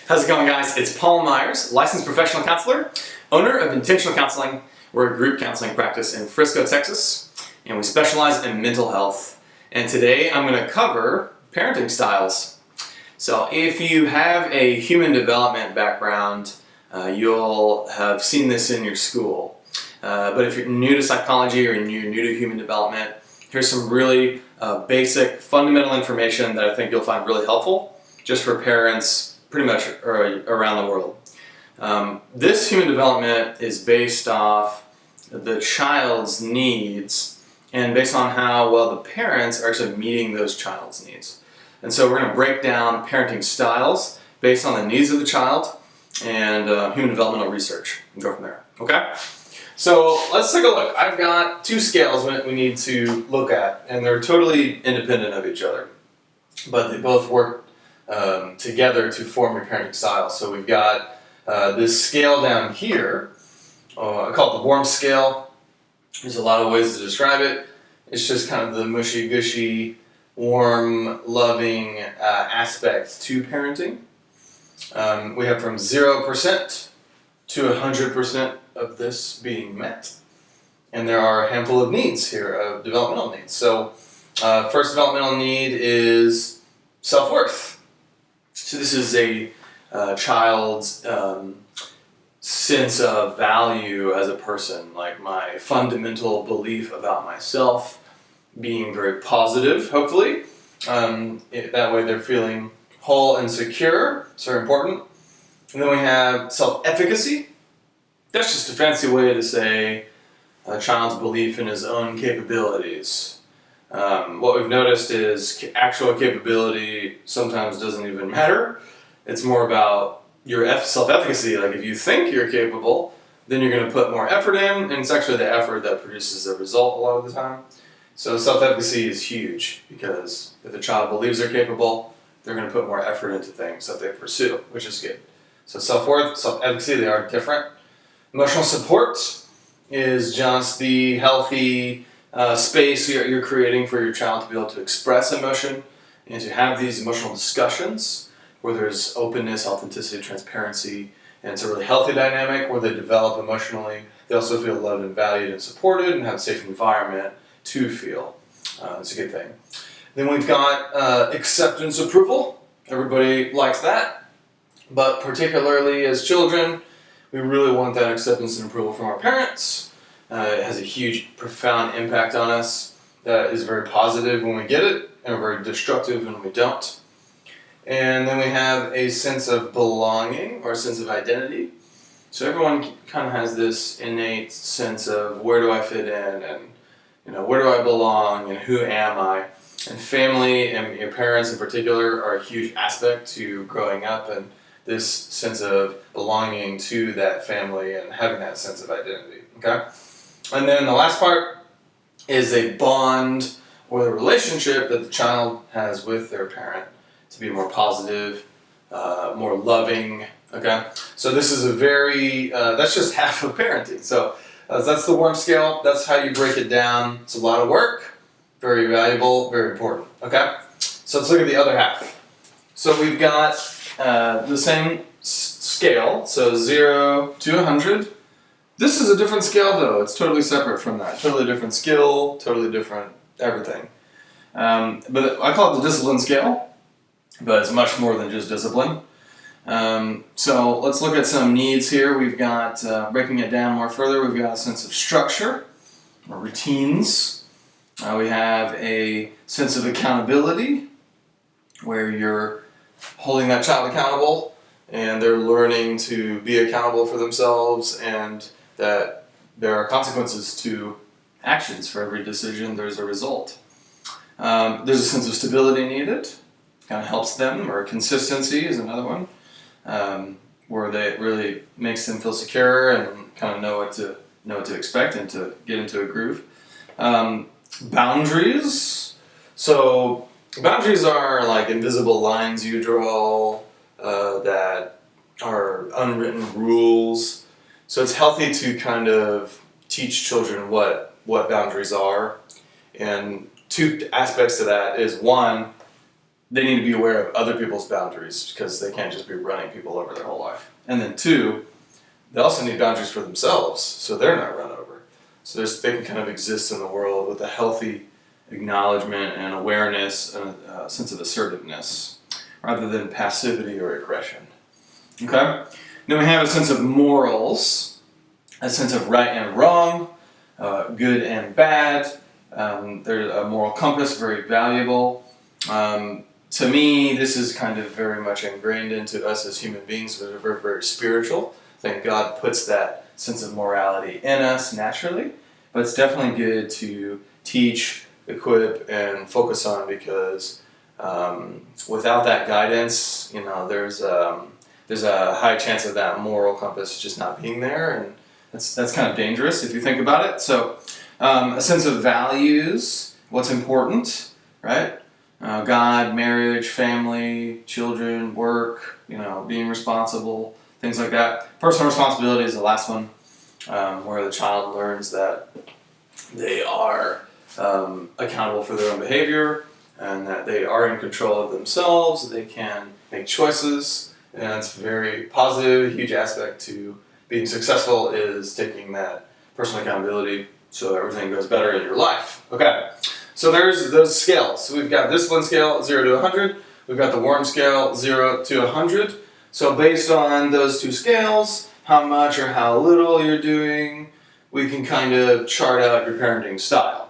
How's it going, guys? It's Paul Myers, licensed professional counselor, owner of Intentional Counseling. We're a group counseling practice in Frisco, Texas, and we specialize in mental health. And today I'm going to cover parenting styles. So if you have a human development background, you'll have seen this in your school. But if you're new to psychology or you're new to human development, here's some really basic, fundamental information that I think you'll find really helpful just for parents pretty much around the world. This human development is based off the child's needs and based on how well the parents are actually meeting those child's needs. And so we're going to break down parenting styles based on the needs of the child and human developmental research and go from there. Okay? So let's take a look. I've got two scales we need to look at, and they're totally independent of each other, but they both work together to form your parenting style. So we've got this scale down here. I call it the warm scale. There's a lot of ways to describe it. It's just kind of the mushy gushy, warm, loving aspect to parenting. We have from 0% to 100% of this being met. And there are a handful of needs here, of developmental needs. So first developmental need is self-worth. So this is a child's sense of value as a person, like my fundamental belief about myself being very positive, hopefully. That way they're feeling whole and secure. It's very important. And then we have self-efficacy. That's just a fancy way to say a child's belief in his own capabilities. What we've noticed is actual capability sometimes doesn't even matter. It's more about your self-efficacy. Like if you think you're capable, then you're going to put more effort in, and it's actually the effort that produces the result a lot of the time. So self-efficacy is huge because if the child believes they're capable, they're going to put more effort into things that they pursue, which is good. So self-worth, self-efficacy, they are different. Emotional support is just the healthy space you're creating for your child to be able to express emotion and to have these emotional discussions where there's openness, authenticity, transparency, and it's a really healthy dynamic where they develop emotionally. They also feel loved and valued and supported and have a safe environment to feel. It's a good thing. Then we've got acceptance approval. Everybody likes that, but particularly as children, we really want that acceptance and approval from our parents. It has a huge, profound impact on us that is very positive when we get it and very destructive when we don't. And then we have a sense of belonging or a sense of identity. So everyone kind of has this innate sense of where do I fit in and where do I belong and who am I? And family and your parents in particular are a huge aspect to growing up and this sense of belonging to that family and having that sense of identity. Okay? And then the last part is a bond or the relationship that the child has with their parent to be more positive, more loving. Okay, so this is a very, that's just half of parenting. So that's the warm scale. That's how you break it down. It's a lot of work, very valuable, very important. Okay, so let's look at the other half. So we've got the same scale, so 0 to 100. This is a different scale though, it's totally separate from that. Totally different skill, totally different everything. But I call it the discipline scale, but it's much more than just discipline. So let's look at some needs here. We've got, breaking it down more further, we've got a sense of structure, or routines. We have a sense of accountability, where you're holding that child accountable, and they're learning to be accountable for themselves, and that there are consequences to actions. For every decision, there's a result. There's a sense of stability needed. Kind of helps them, or consistency is another one, where it really makes them feel secure and kind of know what to expect and to get into a groove. Boundaries. So boundaries are like invisible lines you draw that are unwritten rules. So it's healthy to kind of teach children what boundaries are. And two aspects to that is one, they need to be aware of other people's boundaries because they can't just be running people over their whole life. And then two, they also need boundaries for themselves so they're not run over. So they can kind of exist in the world with a healthy acknowledgement and awareness and a sense of assertiveness rather than passivity or aggression. Okay? Then we have a sense of morals, a sense of right and wrong, good and bad. There's a moral compass, very valuable. To me, this is kind of very much ingrained into us as human beings. We're very, very spiritual. I think God puts that sense of morality in us naturally, but it's definitely good to teach, equip, and focus on because without that guidance, there's a high chance of that moral compass just not being there, and that's kind of dangerous if you think about it. So, a sense of values, what's important, right? God, marriage, family, children, work, being responsible, things like that. Personal responsibility is the last one, where the child learns that they are accountable for their own behavior and that they are in control of themselves, they can make choices, and it's very positive. A huge aspect to being successful is taking that personal accountability so everything goes better in your life. Okay. So there's those scales. So we've got discipline scale, 0 to 100. We've got the warm scale, 0 to 100. So based on those two scales, how much or how little you're doing, we can kind of chart out your parenting style.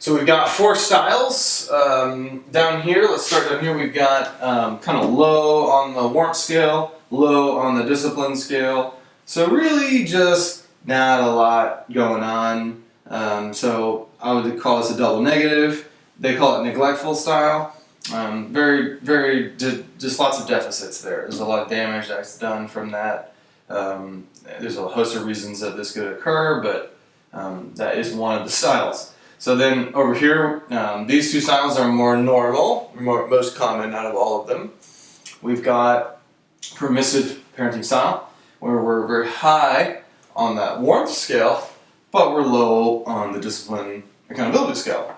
So we've got 4 styles down here. Let's start down here. We've got kind of low on the warmth scale, low on the discipline scale. So really just not a lot going on. So I would call this a double negative. They call it neglectful style. Just lots of deficits there. There's a lot of damage that's done from that. There's a host of reasons that this could occur, but that is one of the styles. So then over here, these two styles are more normal, most common out of all of them. We've got permissive parenting style, where we're very high on that warmth scale, but we're low on the discipline accountability scale.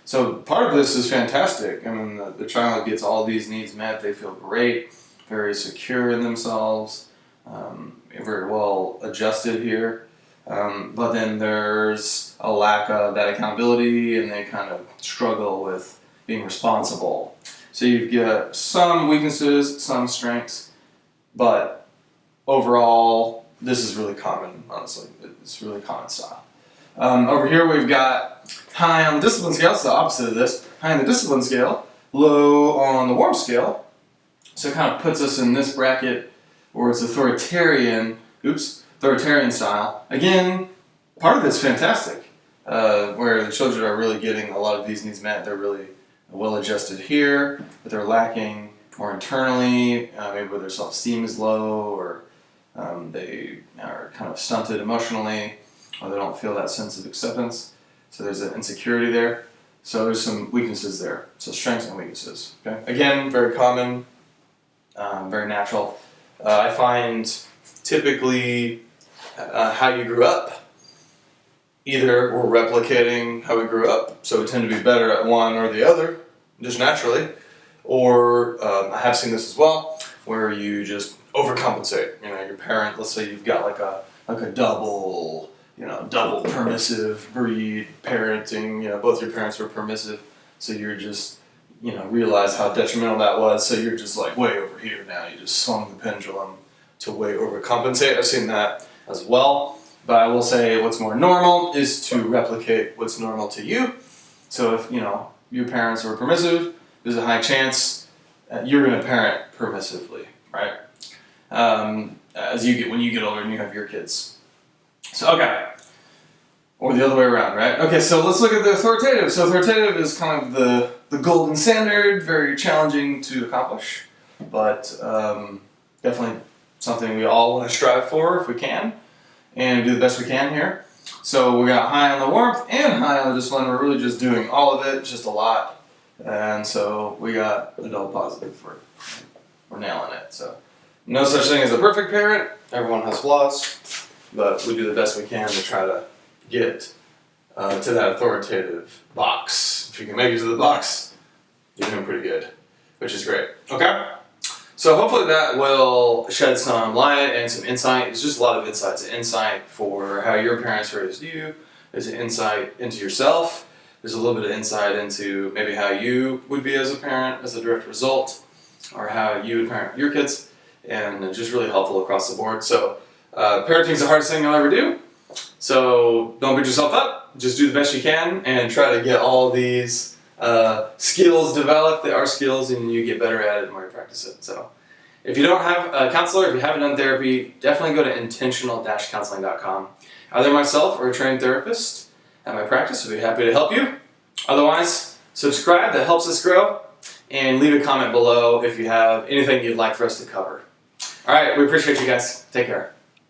So part of this is fantastic. I mean, the child gets all these needs met, they feel great, very secure in themselves, very well adjusted here. But then there's a lack of that accountability and they kind of struggle with being responsible. So you've got some weaknesses, some strengths, but overall, this is really common, honestly. It's really common style. Over here we've got high on the discipline scale, it's the opposite of this. High on the discipline scale, low on the warmth scale. So it kind of puts us in this bracket where it's authoritarian style. Again, part of it's fantastic, where the children are really getting a lot of these needs met. They're really well adjusted here, but they're lacking more internally, maybe where their self-esteem is low, or they are kind of stunted emotionally, or they don't feel that sense of acceptance. So there's an insecurity there. So there's some weaknesses there. So strengths and weaknesses. Okay? Again, very common, very natural. I find typically how you grew up, either we're replicating how we grew up, so we tend to be better at one or the other, just naturally, or I have seen this as well, where you just overcompensate. Your parent, let's say you've got like a double permissive breed parenting. Both your parents were permissive, so you're just realize how detrimental that was. So you're just like way over here now. You just swung the pendulum to way overcompensate. I've seen that as well. But I will say what's more normal is to replicate what's normal to you. So if your parents were permissive, there's a high chance you're going to parent permissively, right? When you get older and you have your kids. So okay, or the other way around, right? Okay, so let's look at the authoritative. So authoritative is kind of the golden standard, very challenging to accomplish, but definitely something we all want to strive for if we can, and do the best we can here. So we got high on the warmth and high on the discipline. We're really just doing all of it, just a lot, and so we got a double positive for it. We're nailing it. So no such thing as a perfect parent. Everyone has flaws, but we do the best we can to try to get to that authoritative box. If you can make it to the box, you're doing pretty good. which is great. Okay? So hopefully that will shed some light and some insight. It's just a lot of insights. Insight for how your parents raised you. There's an insight into yourself. There's a little bit of insight into maybe how you would be as a parent as a direct result, or how you would parent your kids, and just really helpful across the board. So parenting is the hardest thing you'll ever do. So don't beat yourself up. Just do the best you can and try to get all these skills developed. They are skills, and you get better at it the more you practice it. So if you don't have a counselor, if you haven't done therapy, definitely go to intentional-counseling.com. Either myself or a trained therapist at my practice would be happy to help you. Otherwise, subscribe. That helps us grow. And leave a comment below if you have anything you'd like for us to cover. All right, we appreciate you guys. Take care.